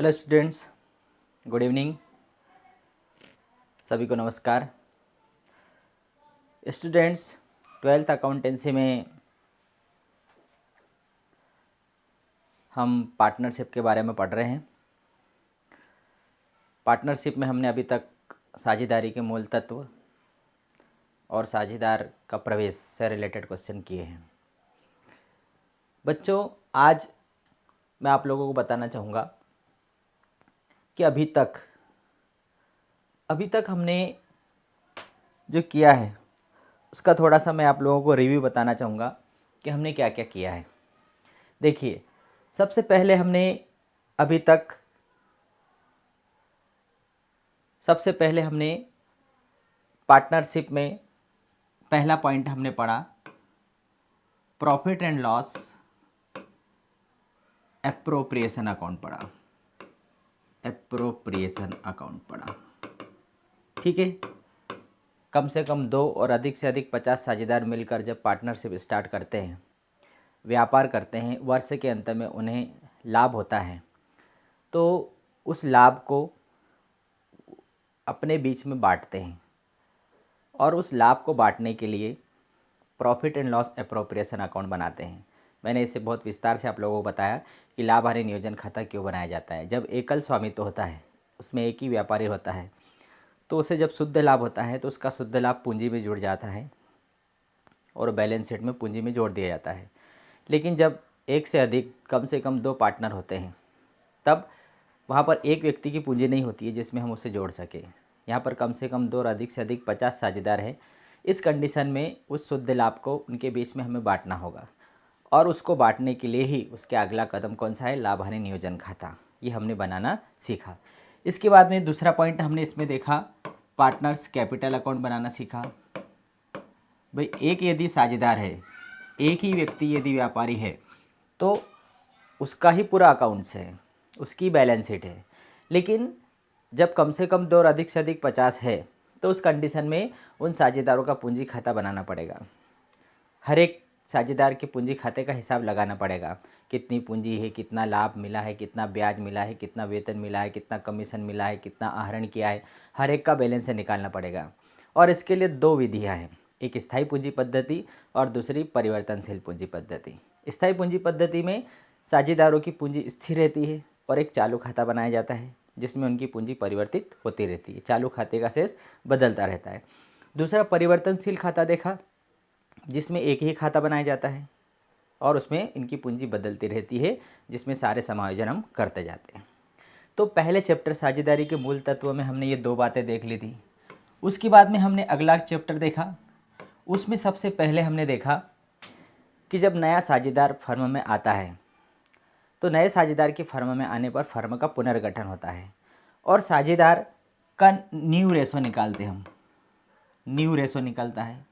Hello students, good evening. सभी को नमस्कार। स्टूडेंट्स, ट्वेल्थ अकाउंटेंसी में हम पार्टनरशिप के बारे में पढ़ रहे हैं। पार्टनरशिप में हमने अभी तक साझेदारी के मूल तत्व और साझेदार का प्रवेश से रिलेटेड क्वेश्चन किए हैं। बच्चों, आज मैं आप लोगों को बताना चाहूँगा कि अभी तक हमने जो किया है उसका थोड़ा सा मैं आप लोगों को रिव्यू बताना चाहूँगा कि हमने क्या क्या किया है। देखिए, सबसे पहले हमने पार्टनरशिप में पहला पॉइंट हमने पढ़ा profit and loss appropriation account पढ़ा। ठीक है। कम से कम 2 और अधिक से अधिक 50 साझेदार मिलकर जब पार्टनरशिप स्टार्ट करते हैं, व्यापार करते हैं, वर्ष के अंत में उन्हें लाभ होता है, तो उस लाभ को अपने बीच में बांटते हैं और उस लाभ को बांटने के लिए profit and loss appropriation account बनाते हैं। मैंने इसे बहुत विस्तार से आप लोगों को बताया कि लाभ हानि नियोजन खाता क्यों बनाया जाता है। जब एकल स्वामित्व होता है, उसमें एक ही व्यापारी होता है, तो उसे जब शुद्ध लाभ होता है तो उसका शुद्ध लाभ पूंजी में जुड़ जाता है और बैलेंस शीट में पूंजी में जोड़ दिया जाता है। लेकिन जब एक से अधिक कम से कम 2 पार्टनर होते हैं, तब वहाँ पर एक व्यक्ति की पूंजी नहीं होती है जिसमें हम उसे जोड़ सकें। यहाँ पर कम से कम 2 और अधिक से अधिक 50 साझेदार हैं। इस कंडीशन में उस शुद्ध लाभ को उनके बीच में हमें बांटना होगा और उसको बांटने के लिए ही उसके अगला कदम कौन सा है, लाभ हानि नियोजन खाता। ये हमने बनाना सीखा। इसके बाद में दूसरा पॉइंट हमने इसमें देखा, पार्टनर्स कैपिटल अकाउंट बनाना सीखा। भाई, एक यदि साझेदार है, एक ही व्यक्ति यदि व्यापारी है, तो उसका ही पूरा अकाउंट्स है, उसकी बैलेंस शीट है। लेकिन जब कम से कम 2 और अधिक से अधिक 50 है, तो उस कंडीशन में उन साझेदारों का पूंजी खाता बनाना पड़ेगा। हर एक साझेदार के पूंजी खाते का हिसाब लगाना पड़ेगा। कितनी पूंजी है, कितना लाभ मिला है, कितना ब्याज मिला है, कितना वेतन मिला है, कितना कमीशन मिला है, कितना आहरण किया है, हर एक का बैलेंस से निकालना पड़ेगा। और इसके लिए 2 विधियाँ हैं, एक स्थायी पूंजी पद्धति और दूसरी परिवर्तनशील पूंजी पद्धति। स्थायी पूंजी पद्धति में साझेदारों की पूंजी स्थिर रहती है और एक चालू खाता बनाया जाता है जिसमें उनकी पूंजी परिवर्तित होती रहती है, चालू खाते का शेष बदलता रहता है। दूसरा परिवर्तनशील खाता देखा, जिसमें एक ही खाता बनाया जाता है और उसमें इनकी पूंजी बदलती रहती है, जिसमें सारे समायोजन हम करते जाते हैं। तो पहले चैप्टर साझेदारी के मूल तत्व में हमने ये 2 बातें देख ली थी। उसके बाद में हमने अगला चैप्टर देखा। उसमें सबसे पहले हमने देखा कि जब नया साझेदार फर्म में आता है, तो नए साझेदार की फर्म में आने पर फर्म का पुनर्गठन होता है और साझेदार का न्यू रेशो निकालते हम। न्यू रेशो निकलता है।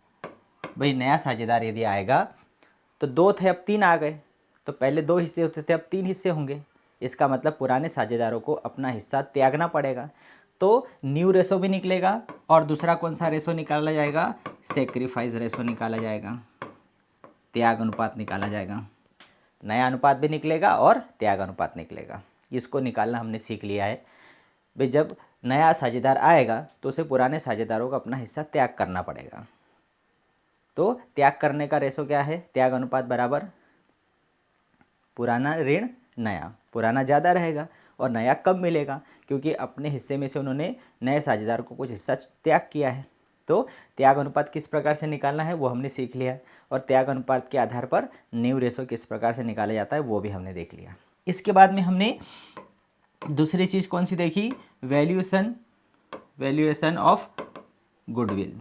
भाई, नया साझेदार यदि आएगा तो 2 थे, अब 3 आ गए, तो पहले 2 हिस्से होते थे, अब 3 हिस्से होंगे। इसका मतलब पुराने साझेदारों को अपना हिस्सा त्यागना पड़ेगा। तो न्यू रेशो भी निकलेगा और दूसरा कौन सा रेशो निकाला जाएगा, सेक्रीफाइस रेशो निकाला जाएगा, त्याग अनुपात निकाला जाएगा। नया अनुपात भी निकलेगा और त्याग अनुपात निकलेगा। इसको निकालना हमने सीख लिया है। भाई, जब नया साझेदार आएगा तो उसे पुराने साझेदारों को अपना हिस्सा त्याग करना पड़ेगा। तो त्याग करने का रेशो क्या है, त्याग अनुपात बराबर पुराना ऋण नया। पुराना ज़्यादा रहेगा और नया कम मिलेगा, क्योंकि अपने हिस्से में से उन्होंने नए साझेदार को कुछ हिस्सा त्याग किया है। तो त्याग अनुपात किस प्रकार से निकालना है वो हमने सीख लिया, और त्याग अनुपात के आधार पर न्यू रेशो किस प्रकार से निकाला जाता है वो भी हमने देख लिया। इसके बाद में हमने दूसरी चीज़ कौन सी देखी, वैल्यूएशन ऑफ गुडविल।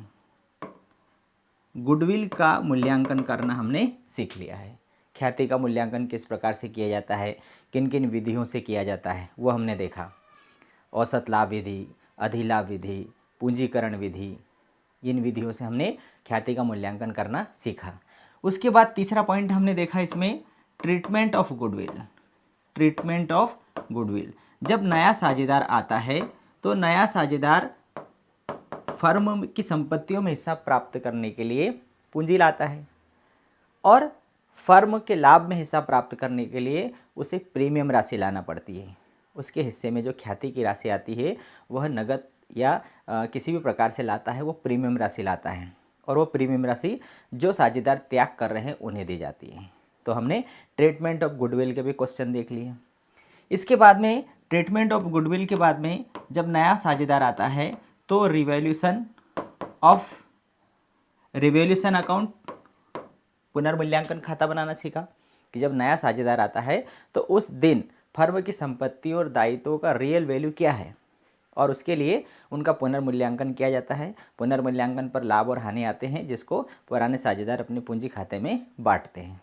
गुडविल का मूल्यांकन करना हमने सीख लिया है। ख्याति का मूल्यांकन किस प्रकार से किया जाता है, किन किन विधियों से किया जाता है वो हमने देखा। औसत लाभ विधि, अधिलाभ विधि, पूंजीकरण विधि, इन विधियों से हमने ख्याति का मूल्यांकन करना सीखा। उसके बाद तीसरा पॉइंट हमने देखा इसमें, treatment of goodwill. Treatment of goodwill, जब नया साझेदार आता है तो नया साझेदार फर्म की संपत्तियों में हिस्सा प्राप्त करने के लिए पूंजी लाता है और फर्म के लाभ में हिस्सा प्राप्त करने के लिए उसे प्रीमियम राशि लाना पड़ती है। उसके हिस्से में जो ख्याति की राशि आती है वह नगद या किसी भी प्रकार से लाता है, वो प्रीमियम राशि लाता है, और वो प्रीमियम राशि जो साझेदार त्याग कर रहे हैं उन्हें दी जाती है। तो हमने ट्रीटमेंट ऑफ गुडविल के भी क्वेश्चन देख लिए। इसके बाद में ट्रीटमेंट ऑफ गुडविल के बाद में जब नया साझेदार आता है तो रिवैल्यूएशन अकाउंट, पुनर्मूल्यांकन खाता बनाना सीखा कि जब नया साझेदार आता है तो उस दिन फर्म की संपत्ति और दायित्वों का रियल वैल्यू क्या है, और उसके लिए उनका पुनर्मूल्यांकन किया जाता है। पुनर्मूल्यांकन पर लाभ और हानि आते हैं जिसको पुराने साझेदार अपने पूंजी खाते में बांटते हैं।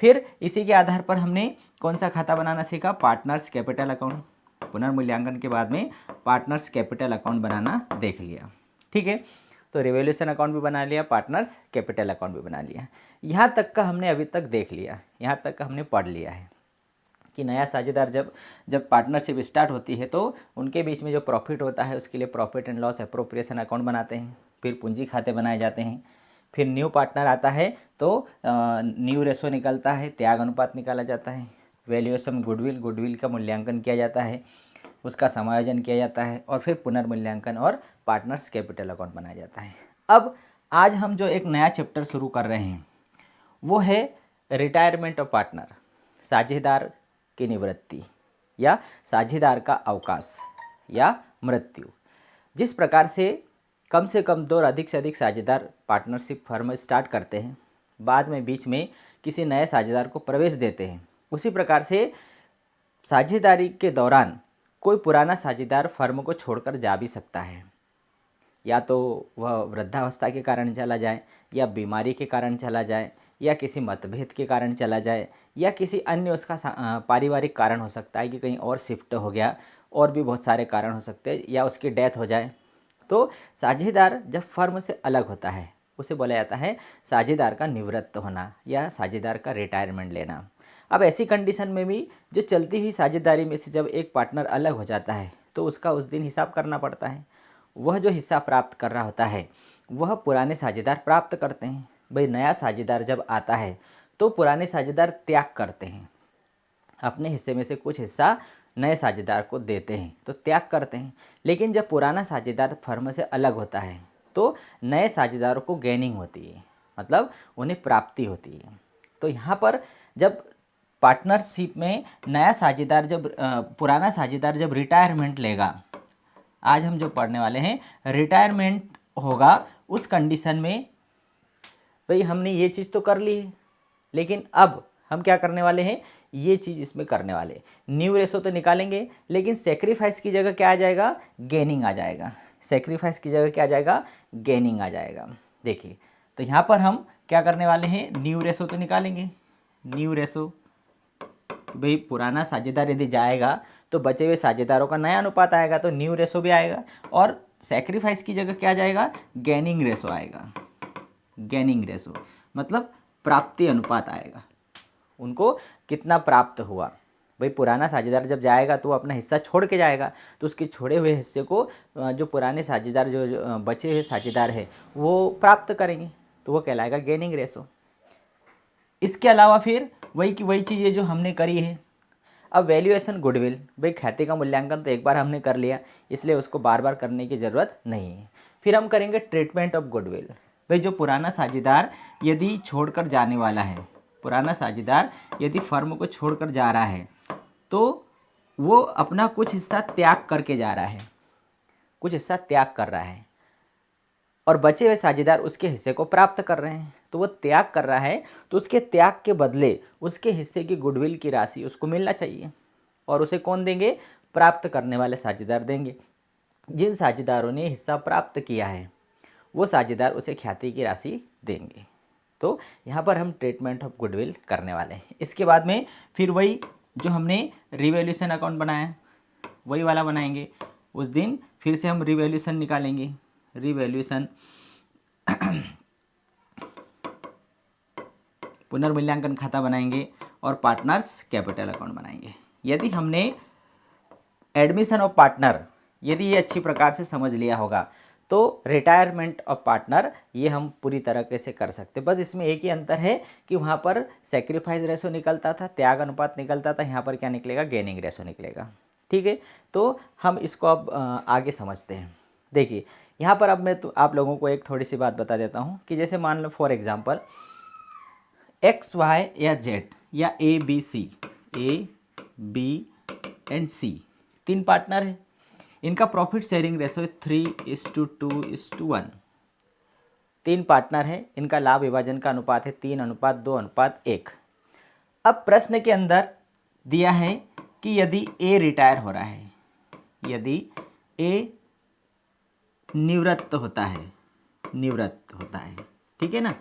फिर इसी के आधार पर हमने कौन सा खाता बनाना सीखा, पार्टनर्स कैपिटल अकाउंट। पुनर्मूल्यांकन के बाद में पार्टनर्स कैपिटल अकाउंट बनाना देख लिया। ठीक है, तो रिवैल्यूएशन अकाउंट भी बना लिया, पार्टनर्स कैपिटल अकाउंट भी बना लिया। यहाँ तक का हमने अभी तक देख लिया, यहाँ तक का हमने पढ़ लिया है कि नया साझेदार जब पार्टनरशिप स्टार्ट होती है तो उनके बीच में जो प्रॉफिट होता है उसके लिए profit and loss appropriation account बनाते हैं, फिर पूंजी खाते बनाए जाते हैं। फिर न्यू पार्टनर आता है तो न्यू रेशो निकलता है, त्याग अनुपात निकाला जाता है। वैल्यूएशन गुडविल का मूल्यांकन किया जाता है, उसका समायोजन किया जाता है, और फिर पुनर्मूल्यांकन और पार्टनर्स कैपिटल अकाउंट बनाया जाता है। अब आज हम जो एक नया चैप्टर शुरू कर रहे हैं वो है रिटायरमेंट ऑफ पार्टनर, साझेदार की निवृत्ति या साझेदार का अवकाश या मृत्यु। जिस प्रकार से कम 2 और अधिक से अधिक साझेदार पार्टनरशिप फर्म स्टार्ट करते हैं, बाद में बीच में किसी नए साझेदार को प्रवेश देते हैं, उसी प्रकार से साझेदारी के दौरान कोई पुराना साझेदार फर्म को छोड़कर जा भी सकता है। या तो वह वृद्धावस्था के कारण चला जाए, या बीमारी के कारण चला जाए, या किसी मतभेद के कारण चला जाए, या किसी अन्य उसका पारिवारिक कारण हो सकता है कि कहीं और शिफ्ट हो गया, और भी बहुत सारे कारण हो सकते हैं, या उसकी डेथ हो जाए। तो साझेदार जब फर्म से अलग होता है उसे बोला जाता है साझेदार का निवृत्त होना या साझेदार का रिटायरमेंट लेना। अब ऐसी कंडीशन में भी जो चलती हुई साझेदारी में से जब एक पार्टनर अलग हो जाता है तो उसका उस दिन हिसाब करना पड़ता है। वह जो हिस्सा प्राप्त कर रहा होता है वह पुराने साझेदार प्राप्त करते हैं। भाई नया साझेदार जब आता है तो पुराने साझेदार त्याग करते हैं, अपने हिस्से में से कुछ हिस्सा नए साझेदार को देते हैं, तो त्याग करते हैं। लेकिन जब पुराना साझेदार फर्म से अलग होता है तो नए साझेदारों को गेनिंग होती है, मतलब उन्हें प्राप्ति होती है। तो यहाँ पर जब पार्टनरशिप में नया साझेदार पुराना साझेदार जब रिटायरमेंट लेगा, आज हम जो पढ़ने वाले हैं रिटायरमेंट होगा, उस कंडीशन में भाई हमने ये चीज़ तो कर ली है, लेकिन अब हम क्या करने वाले हैं, ये चीज़ इसमें करने वाले। न्यू रेशो तो निकालेंगे, लेकिन सेक्रीफाइस की जगह क्या आ जाएगा, गेनिंग आ जाएगा। सेक्रीफाइस की जगह क्या आ जाएगा, गेनिंग आ जाएगा। देखिए, तो यहाँ पर हम क्या करने वाले हैं, न्यू रेशो तो निकालेंगे। न्यू रेशो, भाई पुराना साझेदार यदि जाएगा तो बचे हुए साझेदारों का नया अनुपात आएगा, तो न्यू रेशो भी आएगा। और सेक्रीफाइस की जगह क्या आ जाएगा, गेनिंग रेशो आएगा। गेनिंग रेशो मतलब प्राप्ति अनुपात आएगा, उनको कितना प्राप्त हुआ। भाई पुराना साझेदार जब जाएगा तो वो अपना हिस्सा छोड़ के जाएगा, तो उसके छोड़े हुए हिस्से को जो पुराने साझेदार जो बचे हुए साझेदार है वो प्राप्त करेंगे, तो वो कहलाएगा गेनिंग रेशो। इसके अलावा फिर वही की वही चीज़ें जो हमने करी है। अब वैल्यूएशन गुडविल, भाई ख्याति का मूल्यांकन तो एक बार हमने कर लिया, इसलिए उसको बार बार करने की ज़रूरत नहीं है। फिर हम करेंगे ट्रीटमेंट ऑफ गुडविल। भाई जो पुराना साझेदार यदि छोड़कर जाने वाला है, पुराना साझेदार यदि फर्म को छोड़कर जा रहा है तो वो अपना कुछ हिस्सा त्याग करके जा रहा है, कुछ हिस्सा त्याग कर रहा है, और बचे हुए साझेदार उसके हिस्से को प्राप्त कर रहे हैं। तो वो त्याग कर रहा है तो उसके त्याग के बदले उसके हिस्से की गुडविल की राशि उसको मिलना चाहिए, और उसे कौन देंगे, प्राप्त करने वाले साझेदार देंगे। जिन साझेदारों ने हिस्सा प्राप्त किया है वो साझेदार उसे ख्याति की राशि देंगे। तो यहाँ पर हम ट्रीटमेंट ऑफ गुडविल करने वाले हैं। इसके बाद में फिर वही जो हमने रिवैल्यूएशन अकाउंट बनाया वही वाला बनाएंगे। उस दिन फिर से हम रिवैल्यूएशन निकालेंगे, रिवैल्यूएशन पुनर्मूल्यांकन खाता बनाएंगे और पार्टनर्स कैपिटल अकाउंट बनाएंगे। यदि हमने एडमिशन ऑफ पार्टनर यदि ये अच्छी प्रकार से समझ लिया होगा तो रिटायरमेंट ऑफ पार्टनर ये हम पूरी तरीके से कर सकते। बस इसमें एक ही अंतर है कि वहाँ पर सेक्रीफाइस रेशो निकलता था, त्याग अनुपात निकलता था, यहाँ पर क्या निकलेगा, गेनिंग रेशो निकलेगा। ठीक है, तो हम इसको अब आगे समझते हैं। देखिए यहाँ पर अब मैं तो आप लोगों को एक थोड़ी सी बात बता देता हूँ कि जैसे मान लो फॉर एग्जांपल एक्स वाई या जेड या ए बी एंड सी तीन पार्टनर है। इनका प्रॉफिट शेयरिंग रेशो 3:2:1। तीन पार्टनर है, इनका लाभ विभाजन का अनुपात है 3:2:1। अब प्रश्न के अंदर दिया है कि यदि ए रिटायर हो रहा है, यदि ए निवृत्त होता है, ठीक है ना,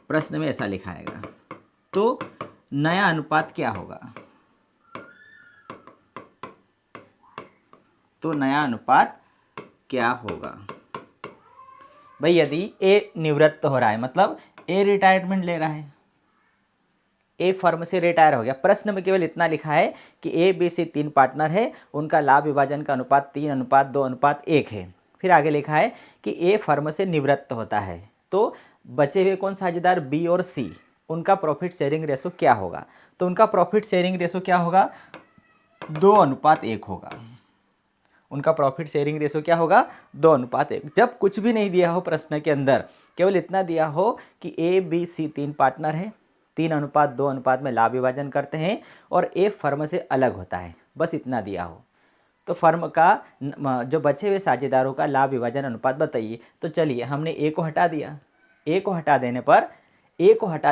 प्रश्न में ऐसा लिखाएगा, तो नया अनुपात क्या होगा? तो नया अनुपात क्या होगा भाई? यदि ए निवृत्त हो रहा है मतलब ए रिटायरमेंट ले रहा है, ए फर्म से रिटायर हो गया। प्रश्न में केवल इतना लिखा है कि ए बी सी तीन पार्टनर है, उनका लाभ विभाजन का अनुपात 3:2:1 है। फिर आगे लिखा है कि ए फर्म से निवृत्त होता है, तो बचे हुए कौन साझेदार बी और सी, उनका प्रॉफिट शेयरिंग रेशो क्या होगा? तो उनका प्रॉफिट शेयरिंग रेशो क्या होगा? 2:1 होगा। उनका प्रॉफिट शेयरिंग रेशो क्या होगा? 2:1। जब कुछ भी नहीं दिया हो प्रश्न के अंदर, केवल इतना दिया हो कि ए बी सी तीन पार्टनर है, 3:2 में लाभ विभाजन करते हैं और ए फर्म से अलग होता है, बस इतना दिया हो, तो फर्म का जो बचे हुए साझेदारों का लाभ विभाजन अनुपात बताइए। तो चलिए हमने ए को हटा दिया, ए को हटा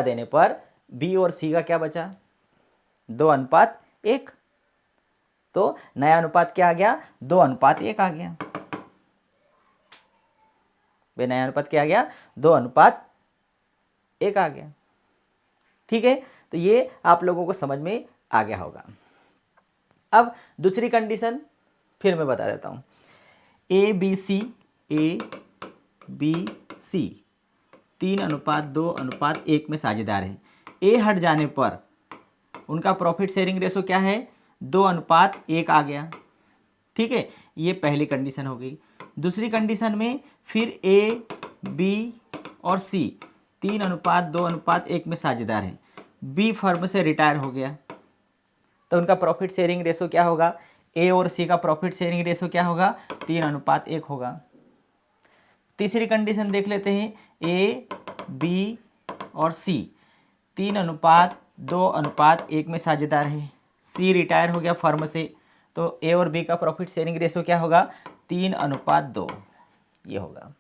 देने पर बी और सी का क्या बचा? 2:1। तो नया अनुपात क्या आ गया? 2:1 आ गया। वे नया अनुपात क्या आ गया? 2:1 आ गया। ठीक है, तो ये आप लोगों को समझ में आ गया होगा। अब दूसरी कंडीशन फिर मैं बता देता हूं। ए बी सी 3:2:1 में साझेदार है। ए हट जाने पर उनका प्रॉफिट शेयरिंग रेशो क्या है? 2:1 आ गया। ठीक है, ये पहली कंडीशन हो गई। दूसरी कंडीशन में फिर ए बी और सी 3:2:1 में साझेदार है। बी फर्म से रिटायर हो गया, तो उनका प्रॉफिट शेयरिंग रेशो क्या होगा? ए और सी का प्रॉफिट शेयरिंग रेशो क्या होगा? 3:1 होगा। तीसरी कंडीशन देख लेते हैं। ए बी और सी 3:2:1 में साझेदार है। सी रिटायर हो गया फर्म से, तो ए और बी का प्रॉफिट शेयरिंग रेशो क्या होगा? 3:2 ये होगा।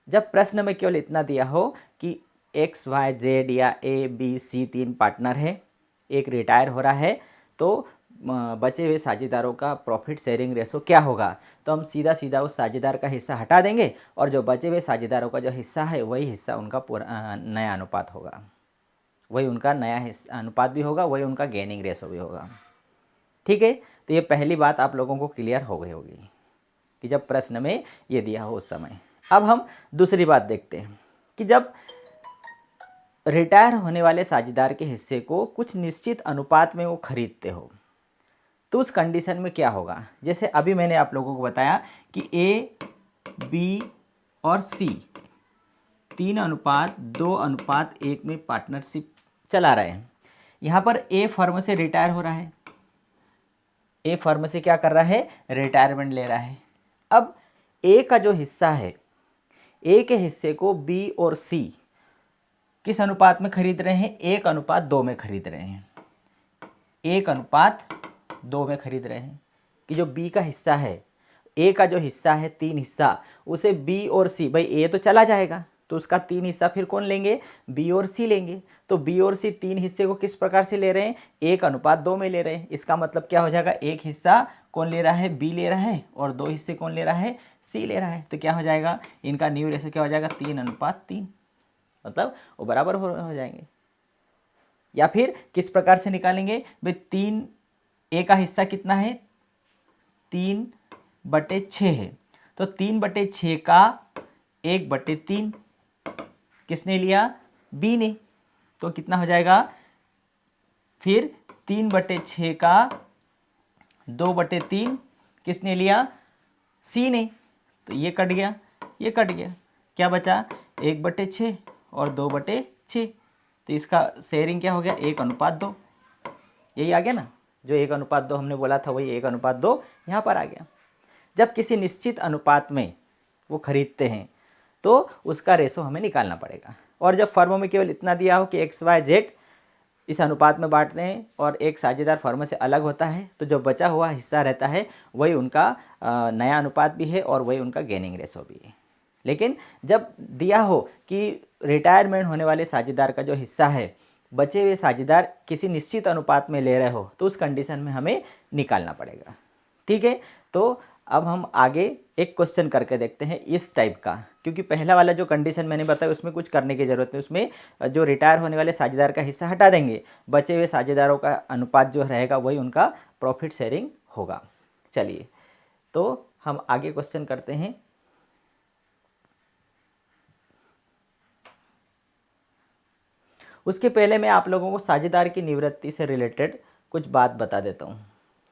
जब प्रश्न में केवल इतना दिया हो कि एक्स वाई जेड या ए बी सी तीन पार्टनर है, एक रिटायर हो रहा है, तो बचे हुए साझेदारों का प्रॉफिट शेयरिंग रेशो क्या होगा, तो हम सीधा सीधा उस साझेदार का हिस्सा हटा देंगे और जो बचे हुए साझेदारों का जो हिस्सा है वही हिस्सा उनका पूरा नया अनुपात होगा, वही उनका नया हिस्सा अनुपात भी होगा, वही उनका गेनिंग रेशो भी होगा। ठीक है, तो ये पहली बात आप लोगों को क्लियर हो गई होगी कि जब प्रश्न में ये दिया हो उस समय। अब हम दूसरी बात देखते हैं कि जब रिटायर होने वाले साझेदार के हिस्से को कुछ निश्चित अनुपात में वो खरीदते हो, तो उस कंडीशन में क्या होगा? जैसे अभी मैंने आप लोगों को बताया कि ए बी और सी 3:2:1 में पार्टनरशिप चला रहे हैं। यहाँ पर ए फर्म से रिटायर हो रहा है, ए फर्म से क्या कर रहा है? रिटायरमेंट ले रहा है। अब ए का जो हिस्सा है, ए के हिस्से को बी और सी किस अनुपात में खरीद रहे हैं? 1:2 में खरीद रहे हैं। 1:2 में खरीद रहे हैं कि जो बी का हिस्सा है, ए का जो हिस्सा है 3 हिस्सा, उसे बी और सी, भाई ए तो चला जाएगा तो उसका 3 हिस्सा फिर कौन लेंगे? बी और सी लेंगे। तो बी और सी 3 हिस्से को किस प्रकार से ले रहे हैं? 1:2 में ले रहे हैं। इसका मतलब क्या हो जाएगा? एक हिस्सा कौन ले रहा है? बी ले रहा है, और 2 हिस्से कौन ले रहा है? सी ले रहा है। तो क्या हो जाएगा? इनका न्यू रेशो क्या हो जाएगा? 3:3, मतलब वो बराबर हो जाएंगे। या फिर किस प्रकार से निकालेंगे भाई? 3 ए का हिस्सा कितना है? 3/6 है, तो 3/6 का 1/3 किसने लिया? बी ने। तो कितना हो जाएगा? फिर 3/6 का 2/3 किसने लिया? सी ने। तो ये कट गया, ये कट गया, क्या बचा? 1/6 और 2/6। तो इसका शेयरिंग क्या हो गया? 1:2। यही आ गया ना। जो 1:2 हमने बोला था वही 1:2 यहाँ पर आ गया। जब किसी निश्चित अनुपात में वो खरीदते हैं तो उसका रेशो हमें निकालना पड़ेगा। और जब फर्मों में केवल इतना दिया हो कि XYZ इस अनुपात में बांटते हैं और एक साझेदार फर्म से अलग होता है, तो जो बचा हुआ हिस्सा रहता है वही उनका नया अनुपात भी है और वही उनका गेनिंग रेशो भी है। लेकिन जब दिया हो कि रिटायरमेंट होने वाले साझेदार का जो हिस्सा है बचे हुए साझेदार किसी निश्चित अनुपात में ले रहे हो, तो उस कंडीशन में हमें निकालना पड़ेगा। ठीक है, तो अब हम आगे एक क्वेश्चन करके देखते हैं इस टाइप का, क्योंकि पहला वाला जो कंडीशन मैंने बताया उसमें कुछ करने की ज़रूरत नहीं। उसमें जो रिटायर होने वाले साझेदार का हिस्सा हटा देंगे, बचे हुए साझेदारों का अनुपात जो रहेगा वही उनका प्रॉफिट शेयरिंग होगा। चलिए, तो हम आगे क्वेश्चन करते हैं। उसके पहले मैं आप लोगों को साझेदार की निवृत्ति से रिलेटेड कुछ बात बता देता हूँ।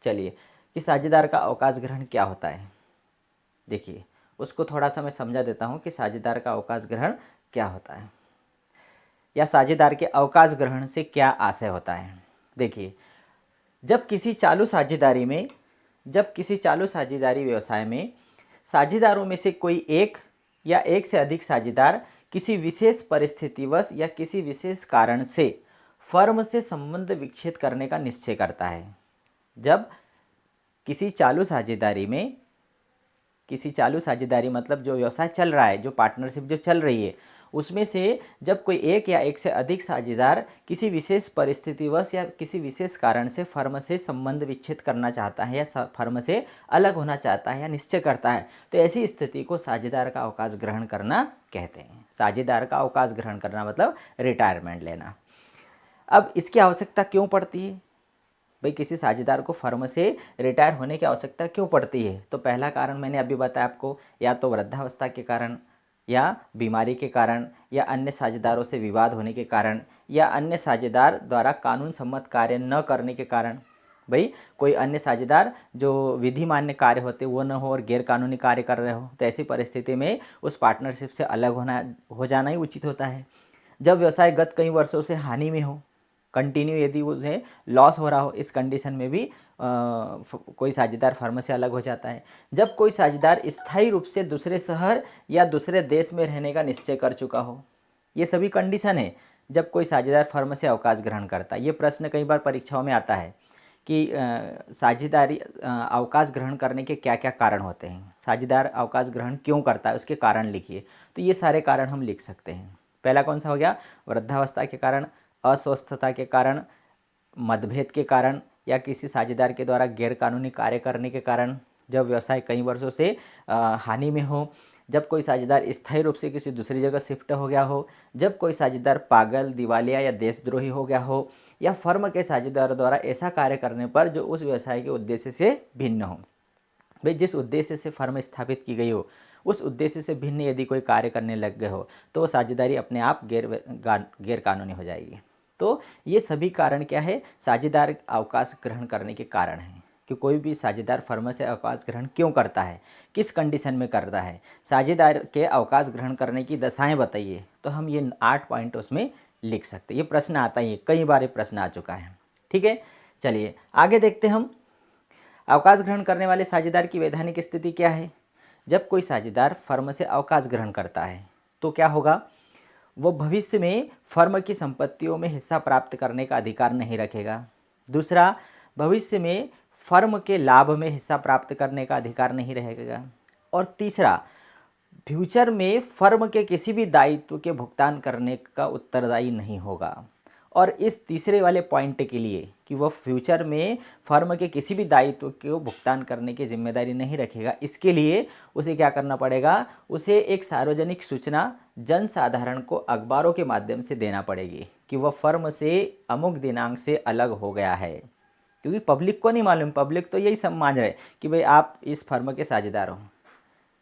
चलिए, कि साझेदार का अवकाश ग्रहण क्या होता है। देखिए, उसको थोड़ा सा मैं समझा देता हूँ कि साझेदार का अवकाश ग्रहण क्या होता है या साझेदार के अवकाश ग्रहण से क्या आशय होता है। देखिए, जब किसी चालू साझेदारी व्यवसाय में साझेदारों में से कोई एक या एक से अधिक साझेदार किसी विशेष परिस्थितिवश या किसी विशेष कारण से फर्म से संबंध विच्छेद करने का निश्चय करता है। जब किसी चालू साझेदारी मतलब जो व्यवसाय चल रहा है, जो पार्टनरशिप जो चल रही है, उसमें से जब कोई एक या एक से अधिक साझेदार किसी विशेष परिस्थितिवश या किसी विशेष कारण से फर्म से संबंध विच्छेद करना चाहता है या फर्म से अलग होना चाहता है या निश्चय करता है, तो ऐसी स्थिति को साझेदार का अवकाश ग्रहण करना कहते हैं। साझेदार का अवकाश ग्रहण करना मतलब रिटायरमेंट लेना। अब इसकी आवश्यकता क्यों पड़ती है भाई, किसी साझेदार को फर्म से रिटायर होने की आवश्यकता क्यों पड़ती है? तो पहला कारण मैंने अभी बताया आपको, या तो वृद्धावस्था के कारण या बीमारी के कारण या अन्य साझेदारों से विवाद होने के कारण या अन्य साझेदार द्वारा कानून सम्मत कार्य न करने के कारण। भाई, कोई अन्य साझेदार जो विधि मान्य कार्य होते वो न हो और गैर कानूनी कार्य कर रहे हो, तो ऐसी परिस्थिति में उस पार्टनरशिप से अलग हो जाना ही उचित होता है। जब व्यवसाय गत कई वर्षों से हानि में हो, कंटिन्यू यदि उसे लॉस हो रहा हो, इस कंडीशन में भी कोई साझेदार फर्म से अलग हो जाता है। जब कोई साझेदार स्थायी रूप से दूसरे शहर या दूसरे देश में रहने का निश्चय कर चुका हो, ये सभी कंडीशन है जब कोई साझेदार फर्म से अवकाश ग्रहण करता है। ये प्रश्न कई बार परीक्षाओं में आता है कि साझेदारी अवकाश ग्रहण करने के क्या क्या कारण होते हैं, साझेदार अवकाश ग्रहण क्यों करता है उसके कारण लिखिए। तो ये सारे कारण हम लिख सकते हैं। पहला कौन सा हो गया? वृद्धावस्था के कारण, अस्वस्थता के कारण, मतभेद के कारण या किसी साझेदार के द्वारा गैरकानूनी कार्य करने के कारण, जब व्यवसाय कई वर्षों से हानि में हो, जब कोई साझेदार स्थायी रूप से किसी दूसरी जगह शिफ्ट हो गया हो, जब कोई साझेदार पागल, दिवालिया या देशद्रोही हो गया हो, या फर्म के साझेदार द्वारा ऐसा कार्य करने पर जो उस व्यवसाय के उद्देश्य से भिन्न हो। भाई, जिस उद्देश्य से फर्म स्थापित की गई हो उस उद्देश्य से भिन्न यदि कोई कार्य करने लग गए हो तो वो साझेदारी अपने आप गैर कानूनी हो जाएगी। तो ये सभी कारण क्या है? साझेदार अवकाश ग्रहण करने के कारण हैं कि कोई भी साझेदार फर्म से अवकाश ग्रहण क्यों करता है, किस कंडीशन में करता है, साझेदार के अवकाश ग्रहण करने की दशाएं बताइए। तो हम ये 8 पॉइंट उसमें लिख सकते हैं। ये प्रश्न आता ही है, कई बार ये प्रश्न आ चुका है। ठीक है, चलिए आगे देखते हम। अवकाश ग्रहण करने वाले साझेदार की वैधानिक स्थिति क्या है? जब कोई साझेदार फर्म से अवकाश ग्रहण करता है तो क्या होगा? वो भविष्य में फर्म की संपत्तियों में हिस्सा प्राप्त करने का अधिकार नहीं रखेगा। दूसरा, भविष्य में फर्म के लाभ में हिस्सा प्राप्त करने का अधिकार नहीं रहेगा। और तीसरा, फ्यूचर में फर्म के किसी भी दायित्व के भुगतान करने का उत्तरदायी नहीं होगा। और इस तीसरे वाले पॉइंट के लिए कि वह फ्यूचर में फर्म के किसी भी दायित्व को भुगतान करने की जिम्मेदारी नहीं रखेगा, इसके लिए उसे क्या करना पड़ेगा? उसे एक सार्वजनिक सूचना जन साधारण को अखबारों के माध्यम से देना पड़ेगी कि वह फर्म से अमुक दिनांक से अलग हो गया है। क्योंकि पब्लिक को नहीं मालूम, पब्लिक तो यही सब मान रहे कि भाई आप इस फर्म के साझेदार हो,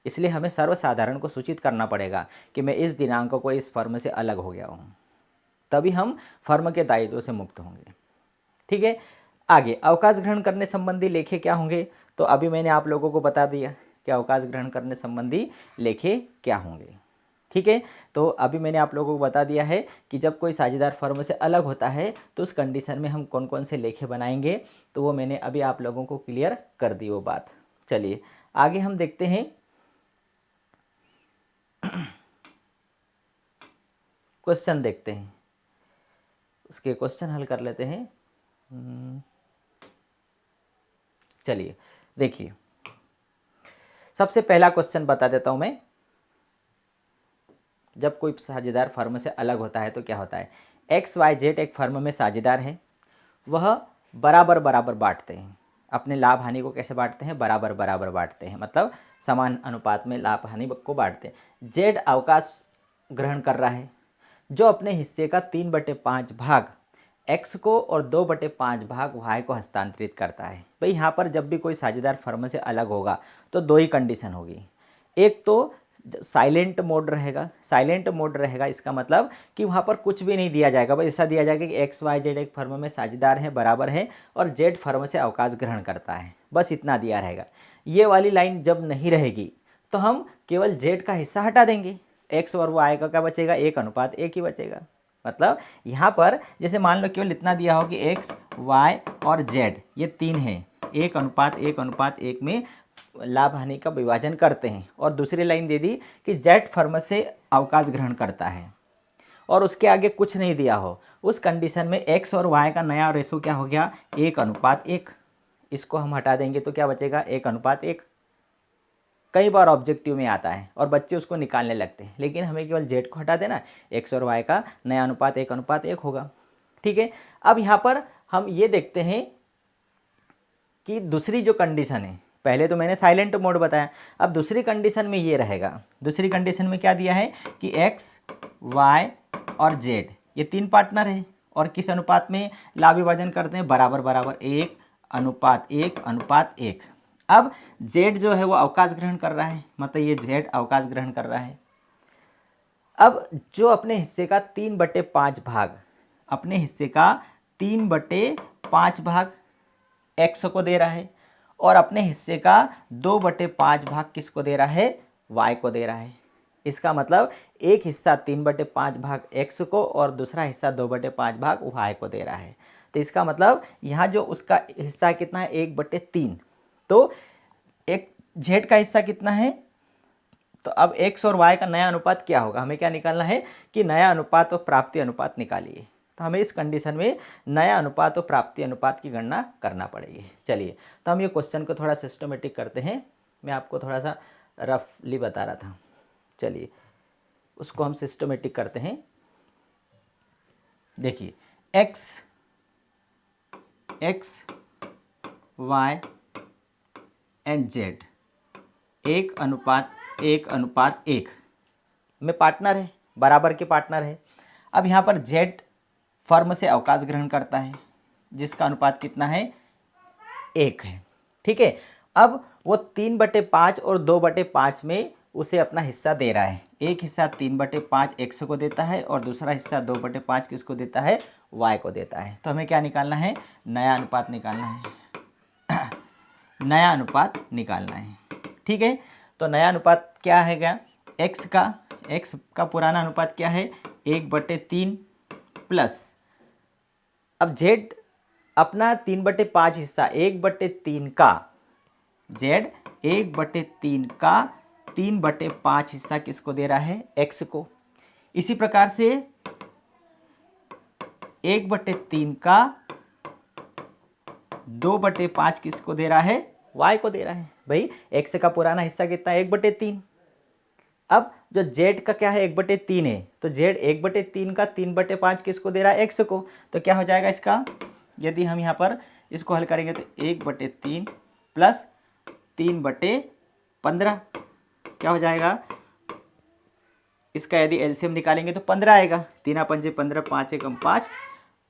इसलिए हमें सर्वसाधारण को सूचित करना पड़ेगा कि मैं इस दिनांक को इस फर्म से अलग हो गया हूँ, तभी हम फर्म के दायित्व से मुक्त होंगे। ठीक है, आगे अवकाश ग्रहण करने संबंधी लेखे क्या होंगे? तो अभी मैंने आप लोगों को बता दिया कि अवकाश ग्रहण करने संबंधी लेखे क्या होंगे। ठीक है। तो अभी मैंने आप लोगों को बता दिया है कि जब कोई साझेदार फर्म से अलग होता है तो उस कंडीशन में हम कौन कौन से लेखे बनाएंगे, तो वो मैंने अभी आप लोगों को क्लियर कर दी वो बात। चलिए आगे हम देखते हैं, क्वेश्चन देखते हैं, उसके क्वेश्चन हल कर लेते हैं। चलिए देखिए, सबसे पहला क्वेश्चन बता देता हूं मैं। जब कोई साझेदार फर्म से अलग होता है तो क्या होता है, एक्स वाई जेड एक फर्म में साझेदार है, वह बराबर बराबर बांटते हैं। अपने लाभ हानि को कैसे बांटते हैं, बराबर बराबर बांटते हैं, मतलब समान अनुपात में लाभ हानि को बांटते हैं। जेड अवकाश ग्रहण कर रहा है, जो अपने हिस्से का 3/5 भाग एक्स को और 2/5 भाग वाई को हस्तांतरित करता है। भाई यहाँ पर जब भी कोई साझेदार फर्म से अलग होगा तो दो ही कंडीशन होगी। एक तो साइलेंट मोड रहेगा, साइलेंट मोड रहेगा इसका मतलब कि वहाँ पर कुछ भी नहीं दिया जाएगा, बस ऐसा दिया जाएगा कि एक्स वाई जेड एक फर्म में साझेदार हैं, बराबर है, और जेड फर्म से अवकाश ग्रहण करता है, बस इतना दिया रहेगा। ये वाली लाइन जब नहीं रहेगी तो हम केवल जेड का हिस्सा हटा देंगे, एक्स और वाई का क्या बचेगा, 1:1 ही बचेगा। मतलब यहाँ पर जैसे मान लो केवल इतना दिया हो कि एक्स वाई और जेड ये तीन हैं, 1:1:1 में लाभ हानि का विभाजन करते हैं, और दूसरी लाइन दे दी कि जेड फर्म से अवकाश ग्रहण करता है, और उसके आगे कुछ नहीं दिया हो, उस कंडीशन में एक्स और वाई का नया रेशो क्या हो गया, 1:1। इसको हम हटा देंगे तो क्या बचेगा, 1:1। कई बार ऑब्जेक्टिव में आता है और बच्चे उसको निकालने लगते हैं, लेकिन हमें केवल जेड को हटा देना, एक्स और वाई का नया अनुपात 1:1 होगा। ठीक है। अब यहाँ पर हम ये देखते हैं कि दूसरी जो कंडीशन है, पहले तो मैंने साइलेंट मोड बताया, अब दूसरी कंडीशन में ये रहेगा। दूसरी कंडीशन में क्या दिया है कि एक्स वाई और जेड ये तीन पार्टनर हैं, और किस अनुपात में लाभ विभाजन करते हैं, बराबर बराबर, 1:1:1। अब जेड जो है वो अवकाश ग्रहण कर रहा है, मतलब ये जेड अवकाश ग्रहण कर रहा है। अब जो अपने हिस्से का 3/5 भाग, अपने हिस्से का 3/5 भाग एक्स को दे रहा है, और अपने हिस्से का 2/5 भाग किसको दे रहा है, वाई को दे रहा है। इसका मतलब एक हिस्सा 3/5 भाग एक्स को और दूसरा हिस्सा 2/5 भाग वाई को दे रहा है। तो इसका मतलब यहाँ जो उसका हिस्सा कितना है, 1/3। तो एक जेड का हिस्सा कितना है, तो अब एक्स और वाई का नया अनुपात क्या होगा, हमें क्या निकालना है कि नया अनुपात और प्राप्ति अनुपात निकालिए। तो हमें इस कंडीशन में नया अनुपात और प्राप्ति अनुपात की गणना करना पड़ेगी। चलिए तो हम ये क्वेश्चन को थोड़ा सिस्टमेटिक करते हैं, मैं आपको थोड़ा सा रफली बता रहा था, चलिए उसको हम सिस्टमेटिक करते हैं। देखिए एक्स वाई एंड जेड 1:1:1 में पार्टनर है, बराबर के पार्टनर है। अब यहाँ पर जेड फर्म से अवकाश ग्रहण करता है, जिसका अनुपात कितना है, 1 है। ठीक है। अब वो 3/5 और 2/5 में उसे अपना हिस्सा दे रहा है। एक हिस्सा 3/5 एक्स को देता है और दूसरा हिस्सा 2/5 किसको देता है, वाई को देता है। तो हमें क्या निकालना है, नया अनुपात निकालना है, नया अनुपात निकालना है। ठीक है। तो नया अनुपात क्या है, क्या एक्स का पुराना अनुपात क्या है, 1/3 प्लस, अब जेड अपना 3/5 हिस्सा 1/3 का, जेड 1/3 का 3/5 हिस्सा किसको दे रहा है, एक्स को। इसी प्रकार से 1/3 का 2/5 किसको दे रहा है, वाई को दे रहा है। भाई एक्स का पुराना हिस्सा कितना है, 1/3। अब जो जेड का क्या है, 1/3 है, तो जेड 1/3 का 3/5 किसको दे रहा है, एक्स को। तो क्या हो जाएगा इसका, यदि हम यहाँ पर इसको हल करेंगे तो 1/3 प्लस 3/15 क्या हो जाएगा, इसका यदि एलसीएम निकालेंगे तो 15 आएगा, 3×5 = 15, 5×1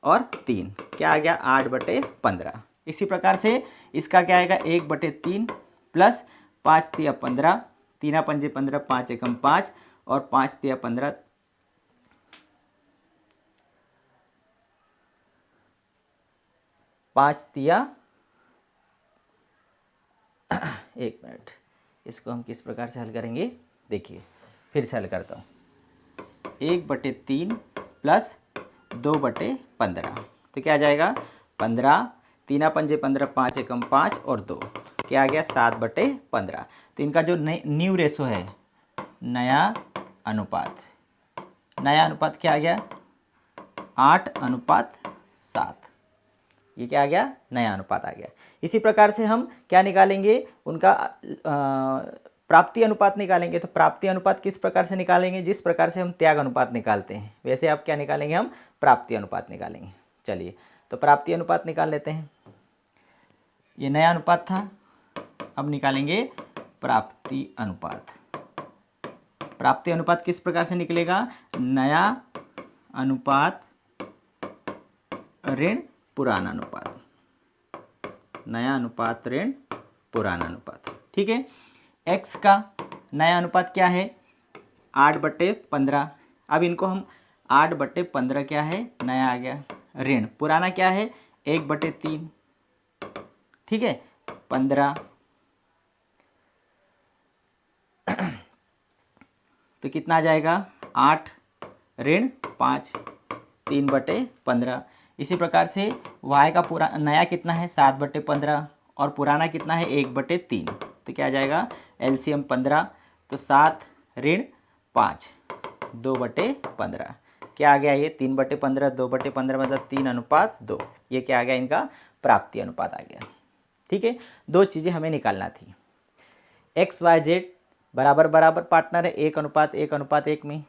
और 3 क्या आ गया, 8/15। इसी प्रकार से इसका क्या आएगा, 1/3 प्लस 5×3 = 15, 3×5 = 15, 5×1 और 5×3 = 15, 5×3 एक मिनट, इसको हम किस प्रकार से हल करेंगे, देखिए फिर से हल करता हूँ। 1/3 प्लस 2/15। तो क्या आ जाएगा 15, 3 पंजे 15, 5 एकम 5 और 2, क्या आ गया 7/15। तो इनका जो न्यू रेशो है, नया अनुपात क्या आ गया 8:7। ये क्या आ गया नया अनुपात आ गया। इसी प्रकार से हम क्या निकालेंगे उनका प्राप्ति अनुपात निकालेंगे। तो प्राप्ति अनुपात किस प्रकार से निकालेंगे, जिस प्रकार से हम त्याग अनुपात निकालते हैं वैसे आप क्या निकालेंगे, हम प्राप्ति अनुपात निकालेंगे। चलिए तो प्राप्ति अनुपात निकाल लेते हैं। ये नया अनुपात था, अब निकालेंगे प्राप्ति अनुपात। प्राप्ति अनुपात किस प्रकार से निकलेगा, नया अनुपात ऋण पुराना अनुपात, नया अनुपात ऋण पुराना अनुपात। ठीक है, x का नया अनुपात क्या है 8/15। अब इनको हम 8/15 क्या है नया आ गया, ऋण पुराना क्या है 1/3। ठीक है 15 तो कितना आ जाएगा 8 ऋण 5, 3/15। इसी प्रकार से y का पूरा नया कितना है 7/15 और पुराना कितना है 1/3। तो क्या आ जाएगा एलसीएम 15, तो 7 ऋण 5, 2/15। क्या आ गया ये 3/15, 2/15 मतलब 3:2। ये क्या आ गया इनका प्राप्ति अनुपात आ गया। ठीक है, दो चीज़ें हमें निकालना थी। एक्स वाई जेड बराबर बराबर पार्टनर है 1:1:1 में।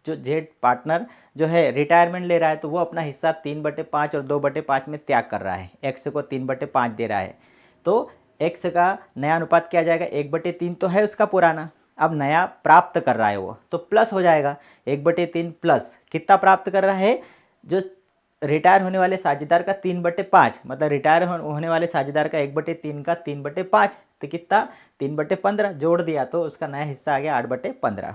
जो जेड पार्टनर जो है रिटायरमेंट ले रहा है तो वो अपना हिस्सा 3/5 और 2/5 में त्याग कर रहा है, एक्स को 3/5 दे रहा है। तो एक्स का नया अनुपात क्या आ जाएगा 1/3 तो है उसका पुराना, अब नया प्राप्त कर रहा है वो तो प्लस हो जाएगा 1/3 प्लस कितना प्राप्त कर रहा है, जो रिटायर होने वाले साझेदार का 3/5 मतलब रिटायर होने वाले साझेदार का 1/3 का 3/5 तो कितना 3/15 जोड़ दिया तो उसका नया हिस्सा आ गया 8/15।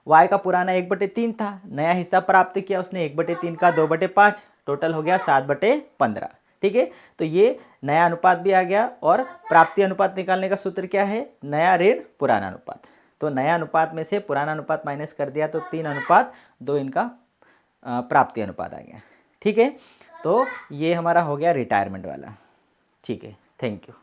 वाई का पुराना 1/3 था, नया हिस्सा प्राप्त किया उसने 1/3 का 2/5, टोटल हो गया 7/15। ठीक है, तो ये नया अनुपात भी आ गया। और प्राप्ति अनुपात निकालने का सूत्र क्या है, नया ऋण पुराना अनुपात। तो नया अनुपात में से पुराना अनुपात माइनस कर दिया तो 3:2 इनका प्राप्ति अनुपात आ गया। ठीक है, तो ये हमारा हो गया रिटायरमेंट वाला। ठीक है, थैंक यू।